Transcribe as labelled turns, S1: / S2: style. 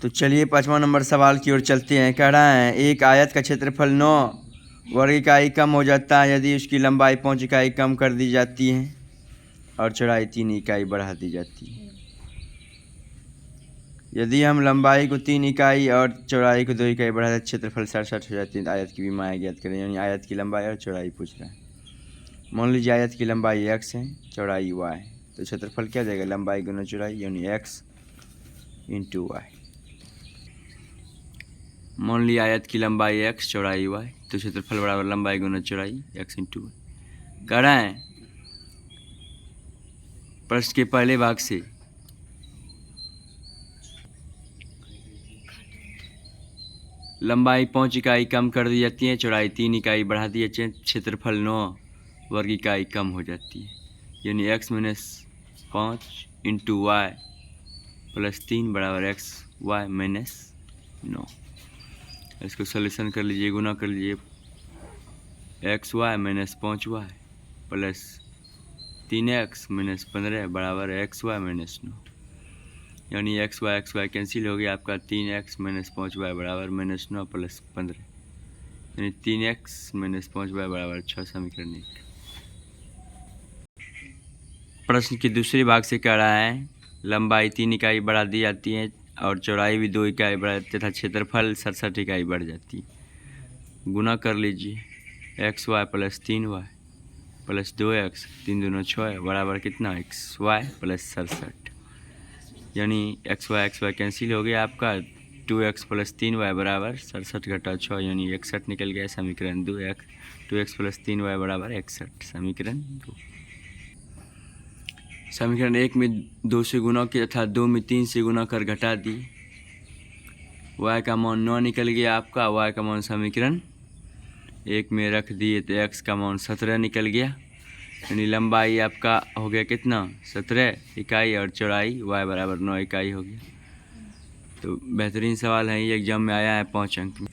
S1: तो चलिए 5वां नंबर सवाल की ओर चलते हैं। कह रहा है एक आयत का क्षेत्रफल 9 वर्ग इकाई कम हो जाता है यदि उसकी लंबाई 5 इकाई कम कर दी जाती है और चौड़ाई 3 इकाई बढ़ा दी जाती है। यदि हम लंबाई को 3 इकाई और चौड़ाई को 2 इकाई बढ़ा दें क्षेत्रफल 67 हो जाती है। आयत की विमाएँ ज्ञात करें, यानी आयत की लंबाई और चौड़ाई पूछ रहा है। मान लीजिए आयत की लंबाई x है, चौड़ाई y, तो क्षेत्रफल क्या जाएगा, लंबाई गुना चौड़ाई यानी x इंटू वाई। मान लिया आयत की लंबाई x चौड़ाई y, तो क्षेत्रफल बराबर लंबाई गुना चौड़ाई x इंटू वाई। कह रहे हैं प्रश्न के पहले भाग से लंबाई 5 इकाई कम कर दी जाती है, चौड़ाई 3 इकाई बढ़ा दी जाती है, क्षेत्रफल 9 वर्ग इकाई कम हो जाती है, यानी x minus 5 into y plus 3 बराबर x वाई माइनस 9। इसको सॉल्यूशन कर लीजिए, गुना कर लीजिए, x y minus 5y plus 3x minus 15 बराबर एक्स वाई माइनस 9, यानी एक्स वाई कैंसिल हो गया आपका। 3x माइनस 5y बराबर माइनस 9 प्लस 15, यानी 3x माइनस 5y बराबर 6। समीकरण 1। प्रश्न के दूसरे भाग से कह रहा है लंबाई 3 इकाई बढ़ा दी जाती है और चौड़ाई भी 2 इकाई बढ़ा तथा क्षेत्रफल 67 इकाई बढ़ जाती है। गुना कर लीजिए, x Y plus 3y plus 2x 3 दूना 6 बराबर कितना, एक्स वाई प्लस 67, यानी एक्स वाई कैंसिल हो गया आपका। 2x प्लस 3y बराबर 67 घटा 6 यानी 61 निकल गया। समीकरण 2x प्लस 3y बराबर 61। समीकरण 2। समीकरण 1 में 2 से गुना किया था, 2 में 3 से गुना कर घटा दी, y का मान 9 निकल गया आपका। y का मान समीकरण 1 में रख दिए तो x का मान 17 निकल गया, यानी लंबाई आपका हो गया कितना, 17 इकाई और चौड़ाई y बराबर 9 इकाई हो गया। तो बेहतरीन सवाल है, ये एग्जाम में आया है 5 अंक में।